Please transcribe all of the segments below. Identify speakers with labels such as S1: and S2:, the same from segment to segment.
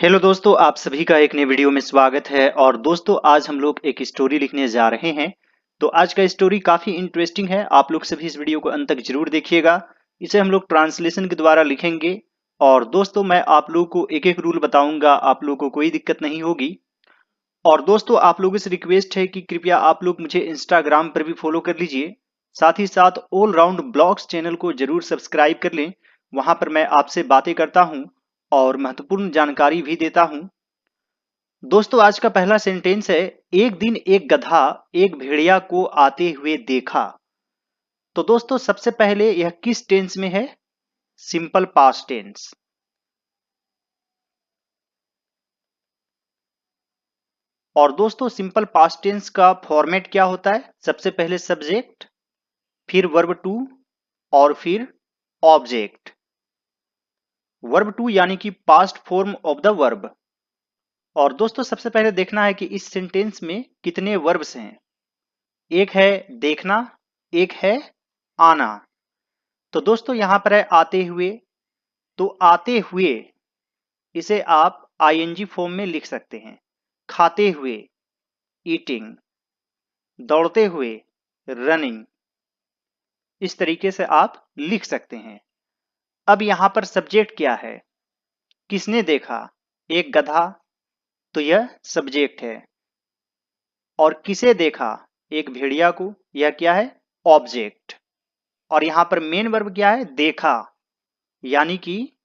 S1: Hello दोस्तों, आप सभी का एक नए वीडियो में स्वागत है। और दोस्तों, आज हम लोग एक स्टोरी लिखने जा रहे हैं। तो आज का स्टोरी काफी इंटरेस्टिंग है। आप लोग सभी इस वीडियो को अंत तक जरूर देखिएगा। इसे हम लोग ट्रांसलेशन के द्वारा लिखेंगे। और दोस्तों, मैं आप लोगों को एक एक रूल बताऊंगा, आप लोगों को कोई दिक्कत नहीं होगी। और दोस्तों, आप लोगों से रिक्वेस्ट है कि कृपया आप लोग मुझे इंस्टाग्राम पर भी फॉलो कर लीजिए। साथ ही साथ ऑल राउंड ब्लॉग्स चैनल को जरूर सब्सक्राइब कर लें। वहां पर मैं आपसे बातें करता हूं और महत्वपूर्ण जानकारी भी देता हूं। दोस्तों, आज का पहला सेंटेंस है, एक दिन एक गधा एक भेड़िया को आते हुए देखा। तो दोस्तों, सबसे पहले यह किस टेंस में है? Simple past tense. और दोस्तों, सिंपल पास्ट टेंस का फॉर्मेट क्या होता है? सबसे पहले सब्जेक्ट, फिर वर्ब टू और फिर ऑब्जेक्ट। वर्ब टू यानी कि past form of the verb. और दोस्तों, सबसे पहले देखना है कि इस सेंटेंस में कितने वर्ब्स हैं। एक है देखना, एक है आना। तो दोस्तों, यहां पर है आते हुए। तो आते हुए इसे आप आईएनजी फॉर्म में लिख सकते हैं। खाते हुए, ईटिंग। दौड़ते हुए, रनिंग। इस तरीके से आप लिख सकते हैं। अब यहां पर सब्जेक्ट क्या है? किसने देखा? एक गधा। तो यह सब्जेक्ट है। और किसे देखा? एक भेड़िया को। यह क्या है? ऑब्जेक्ट। और यहां पर मेन वर्ब क्या है? देखा, यानी कि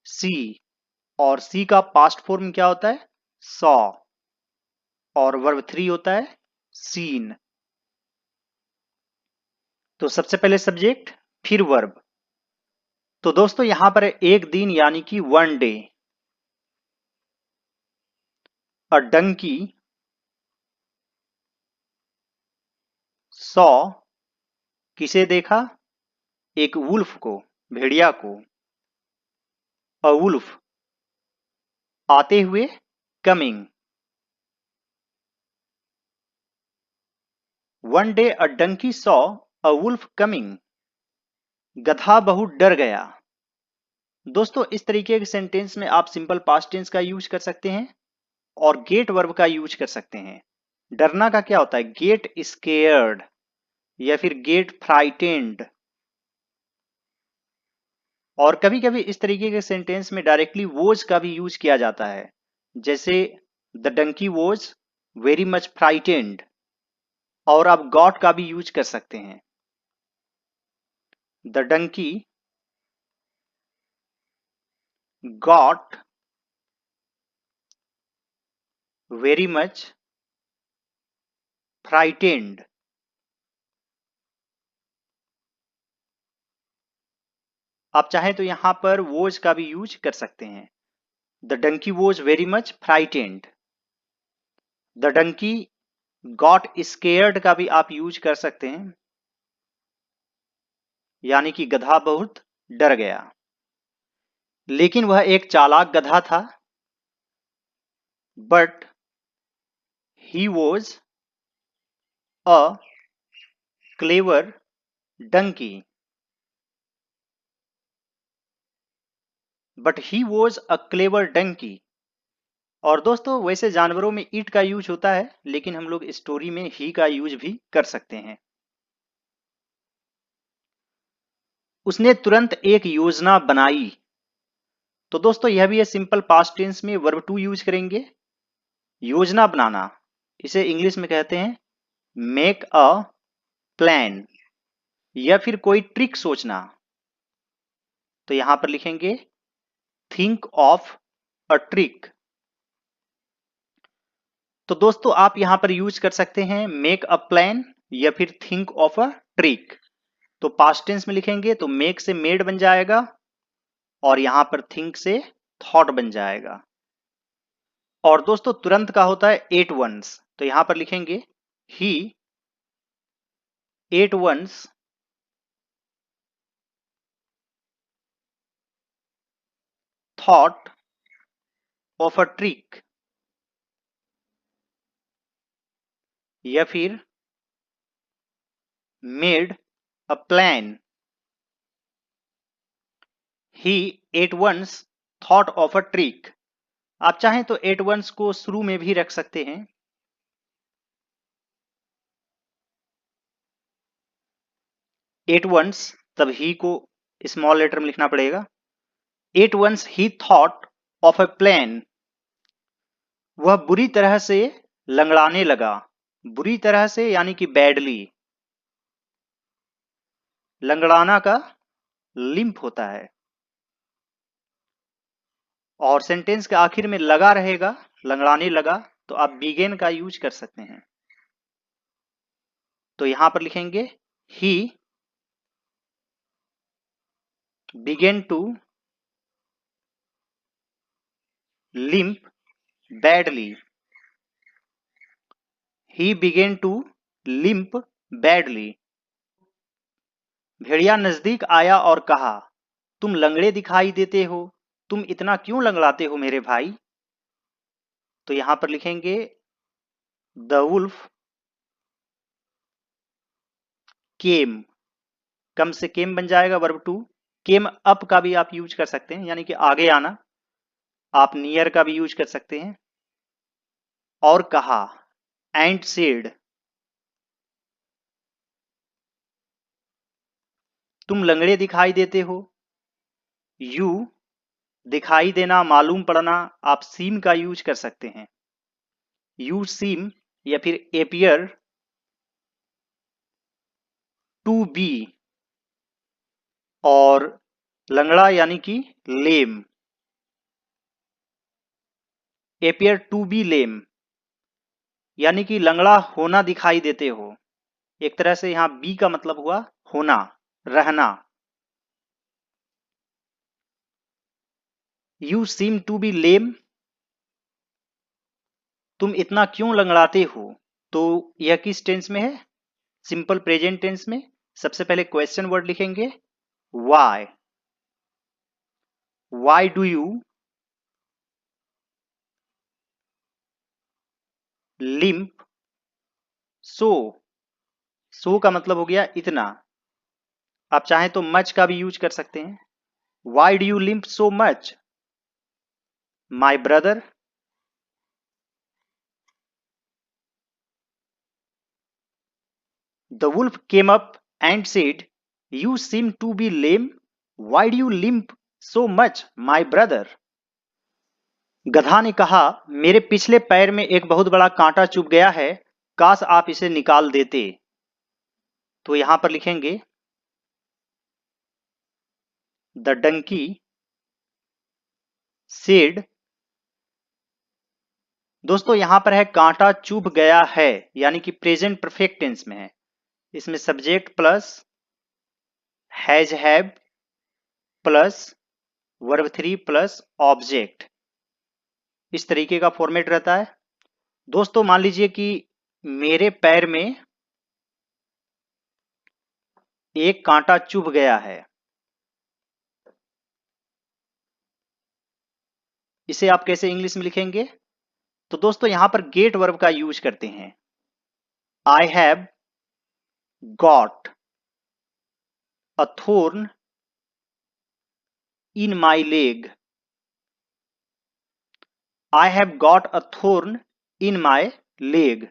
S1: सी। और सी का पास्ट फॉर्म क्या होता है? सॉ। और वर्ब थ्री होता है सीन। तो सबसे पहले सब्जेक्ट, फिर वर्ब। तो दोस्तों, यहां पर एक दिन यानी कि one day. A donkey saw, किसे देखा? एक वुल्फ को, भेड़िया को। अ वुल्फ, आते हुए, coming. One day a donkey saw a wolf coming. गधा बहुत डर गया। दोस्तों, इस तरीके के सेंटेंस में आप सिंपल पास्ट टेंस का यूज कर सकते हैं और गेट वर्ब का यूज कर सकते हैं। डरना का क्या होता है? गेट स्केयर्ड या फिर गेट फ्राइटेंड। और कभी कभी इस तरीके के सेंटेंस में डायरेक्टली वोज का भी यूज किया जाता है। जैसे the donkey was very much frightened. और आप गॉट का भी यूज कर सकते हैं। The donkey got very much frightened. आप चाहें तो यहां पर वोज का भी यूज कर सकते हैं। The donkey was very much frightened. The donkey got scared का भी आप यूज कर सकते हैं, यानी कि गधा बहुत डर गया। लेकिन वह एक चालाक गधा था। But he was a clever donkey. But he was a clever donkey. और दोस्तों, वैसे जानवरों में इट का यूज होता है, लेकिन हम लोग स्टोरी में ही का यूज भी कर सकते हैं। उसने तुरंत एक योजना बनाई। तो दोस्तों, यह भी है सिंपल पास्ट टेंस में वर्ब टू यूज करेंगे। योजना बनाना, इसे इंग्लिश में कहते हैं मेक अ प्लान। या फिर कोई ट्रिक सोचना, तो यहां पर लिखेंगे थिंक ऑफ अ ट्रिक। तो दोस्तों, आप यहां पर यूज कर सकते हैं मेक अ प्लान या फिर थिंक ऑफ अ ट्रिक। तो पास्ट टेंस में लिखेंगे तो मेक से मेड बन जाएगा और यहां पर थिंक से थॉट बन जाएगा। और दोस्तों, तुरंत का होता है एट वंस। तो यहां पर लिखेंगे he at once thought of a trick. या फिर made a plan. He at once thought of a trick. आप चाहें तो एट वंस को शुरू में भी रख सकते हैं। एट वंस तब ही को स्मॉल लेटर में लिखना पड़ेगा। At once he thought of a plan, वह बुरी तरह से लंगड़ाने लगा। बुरी तरह से यानी कि बैडली। लंगड़ाना का लिंप होता है और सेंटेंस के आखिर में लगा रहेगा, लंगड़ाने लगा, तो आप बिगेन का यूज कर सकते हैं। तो यहां पर लिखेंगे he began to limp badly. He began to limp badly. भेड़िया नजदीक आया और कहा, तुम लंगड़े दिखाई देते हो, तुम इतना क्यों लंगड़ाते हो मेरे भाई। तो यहां पर लिखेंगे द वुल्फ केम। कम से केम बन जाएगा वर्ब टू। केम अप का भी आप यूज कर सकते हैं, यानी कि आगे आना। आप नियर का भी यूज कर सकते हैं। और कहा, एंड सेड, तुम लंगड़े दिखाई देते हो। यू दिखाई देना, मालूम पड़ना, आप सीम का यूज कर सकते हैं। यू सीम या फिर एपियर टू बी, और लंगड़ा यानी कि लेम। एपियर टू बी लेम यानी कि लंगड़ा होना दिखाई देते हो। एक तरह से यहां बी का मतलब हुआ होना, रहना। यू सीम टू बी लेम, तुम इतना क्यों लंगड़ाते हो। तो यह किस टेंस में है, सिंपल प्रेजेंट टेंस में। सबसे पहले क्वेश्चन वर्ड लिखेंगे why. Why do you limp so. So का मतलब हो गया इतना। आप चाहें तो मच का भी यूज कर सकते हैं। Y do you limp so much my brother. The wolf came up and said, you seem to be lame. Why do you limp so much, my brother? गधा ने कहा, मेरे पिछले पैर में एक बहुत बड़ा कांटा चुभ गया है, काश आप इसे निकाल देते। तो यहां पर लिखेंगे द डंकी सेड। दोस्तों यहां पर है कांटा चुभ गया है, यानी कि प्रेजेंट परफेक्ट टेंस में है। इसमें subject plus has have plus verb three plus object, इस तरीके का फॉर्मेट रहता है। दोस्तों मान लीजिए कि मेरे पैर में एक कांटा चुभ गया है, इसे आप कैसे इंग्लिश में लिखेंगे। तो दोस्तों यहां पर गेट वर्ब का यूज करते हैं। I have got a thorn in my leg. I have got a thorn in my leg.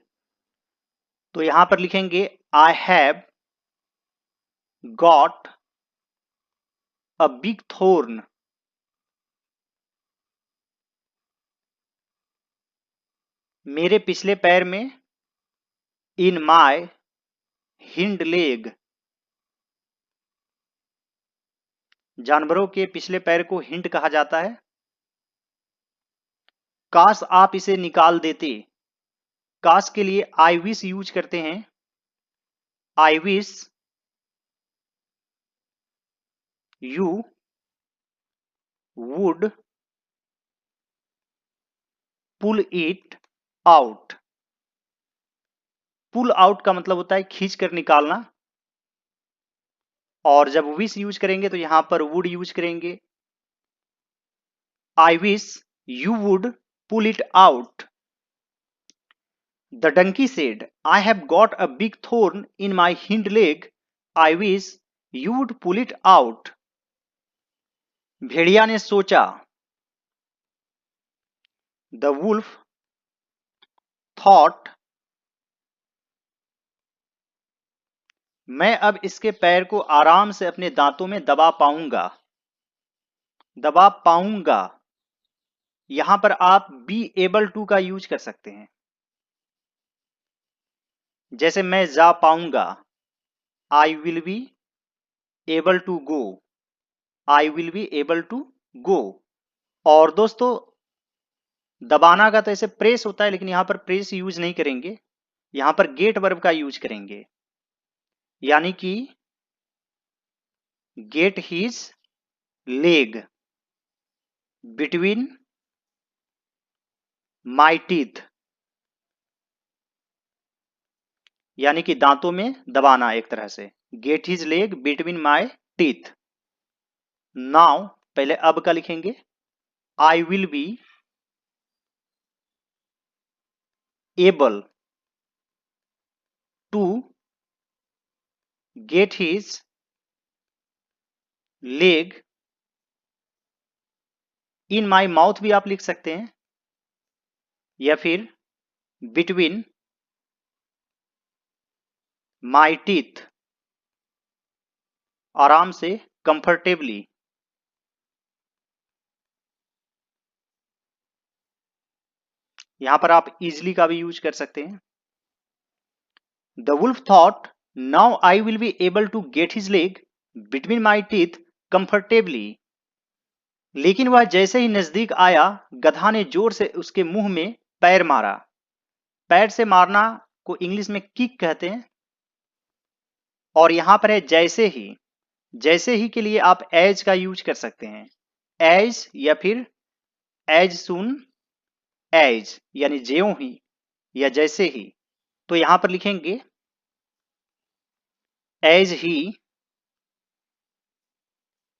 S1: तो यहां पर लिखेंगे I have got a big thorn मेरे पिछले पैर में, इन माई हिंड लेग, जानवरों के पिछले पैर को हिंड कहा जाता है। काश आप इसे निकाल देते। काश के लिए आई विश यूज करते हैं। I wish you would pull it out. Pull out का मतलब होता है खींच कर निकालना, और जब विश यूज करेंगे तो यहां पर वुड यूज करेंगे। I wish you would pull it out. The donkey said, I have got a big thorn in my hind leg, I wish you would pull it out. भेड़िया ने सोचा, the wolf thought, मैं अब इसके पैर को आराम से अपने दांतों में दबा पाऊंगा। दबा पाऊंगा, यहां पर आप बी एबल टू का यूज कर सकते हैं। जैसे मैं जा पाऊंगा, I will be able to go, I will be able to go. और दोस्तों, दबाना का तो ऐसे प्रेस होता है, लेकिन यहां पर प्रेस यूज नहीं करेंगे, यहां पर गेट वर्ब का यूज करेंगे, यानी कि get his leg between my teeth, यानी कि दांतों में दबाना एक तरह से। Get his leg between my teeth. Now पहले अब का लिखेंगे, I will be able to get his leg in my mouth भी आप लिख सकते हैं, या फिर बिटवीन माई टीथ, आराम से, कंफर्टेबली। यहां पर आप इजिली का भी यूज कर सकते हैं। The wolf thought, now I will be able to get his leg between my teeth comfortably. लेकिन वह जैसे ही नजदीक आया, गधा ने जोर से उसके मुंह में पैर मारा। पैर से मारना को इंग्लिश में किक कहते हैं। और यहां पर है जैसे ही। जैसे ही के लिए आप एज का यूज कर सकते हैं, एज या फिर एज सुन एज, यानी ज्यों ही या जैसे ही। तो यहां पर लिखेंगे एज ही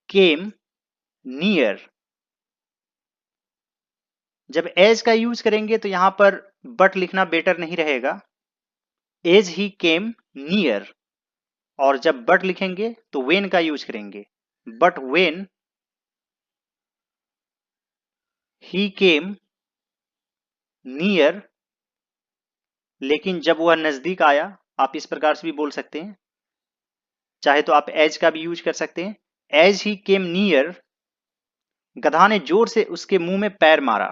S1: केम नियर। जब एज का यूज करेंगे तो यहां पर बट लिखना बेटर नहीं रहेगा, एज ही केम नियर। और जब बट लिखेंगे तो वेन का यूज करेंगे, but when he came near. लेकिन जब वह नजदीक आया, आप इस प्रकार से भी बोल सकते हैं, चाहे तो आप एज का भी यूज कर सकते हैं। एज ही केम नियर, गधा ने जोर से उसके मुंह में पैर मारा।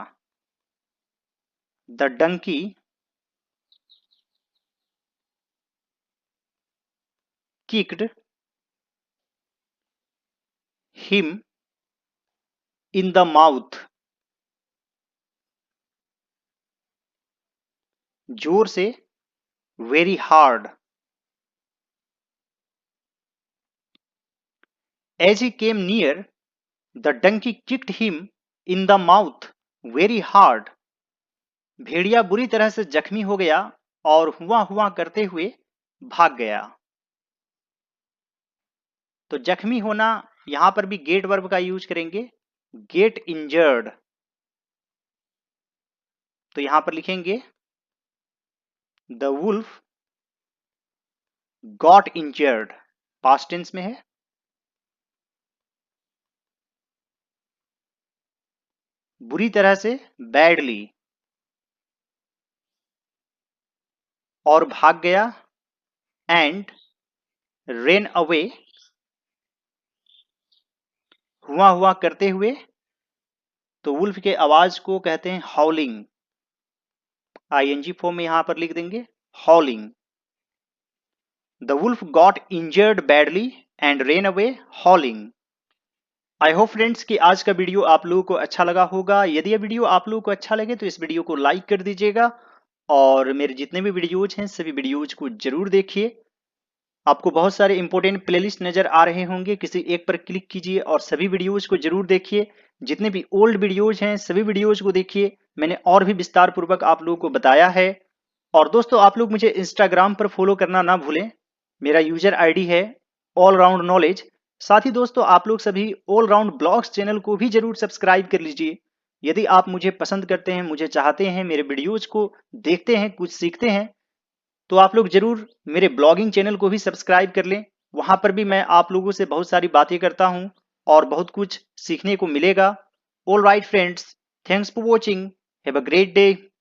S1: The donkey kicked him in the mouth, जोर से, very hard. As he came near, the donkey kicked him in the mouth very hard. भेड़िया बुरी तरह से जख्मी हो गया और हुआ हुआ करते हुए भाग गया। तो जख्मी होना, यहां पर भी गेट वर्ब का यूज करेंगे, गेट इंजर्ड। तो यहां पर लिखेंगे the wolf got injured, past tense में है। बुरी तरह से, बैडली। और भाग गया, एंड रेन अवे, हुआ हुआ करते हुए। तो वुल्फ के आवाज को कहते हैं हॉलिंग, आईएनजी फॉर्म में यहां पर लिख देंगे howling. The wolf got injured badly and ran away howling. I hope friends कि आज का वीडियो आप लोगों को अच्छा लगा होगा। यदि यह वीडियो आप लोगों को अच्छा लगे तो इस वीडियो को लाइक कर दीजिएगा, और मेरे जितने भी वीडियोज हैं सभी वीडियोज को जरूर देखिए। आपको बहुत सारे इंपॉर्टेंट प्लेलिस्ट नजर आ रहे होंगे, किसी एक पर क्लिक कीजिए और सभी वीडियोज को जरूर देखिए। जितने भी ओल्ड वीडियोज हैं सभी वीडियोज को देखिए, मैंने और भी विस्तार पूर्वक आप लोगों को बताया है। और दोस्तों, आप लोग मुझे इंस्टाग्राम पर फॉलो करना ना भूलें, मेरा यूजर आईडी है ऑल राउंड नॉलेज। साथ ही दोस्तों, आप लोग सभी ऑल राउंड ब्लॉग्स चैनल को भी जरूर सब्सक्राइब कर लीजिए। यदि आप मुझे पसंद करते हैं, मुझे चाहते हैं, मेरे वीडियोज को देखते हैं, कुछ सीखते हैं, तो आप लोग जरूर मेरे ब्लॉगिंग चैनल को भी सब्सक्राइब कर लें। वहां पर भी मैं आप लोगों से बहुत सारी बातें करता हूं और बहुत कुछ सीखने को मिलेगा। All right friends, thanks for watching, have a great day.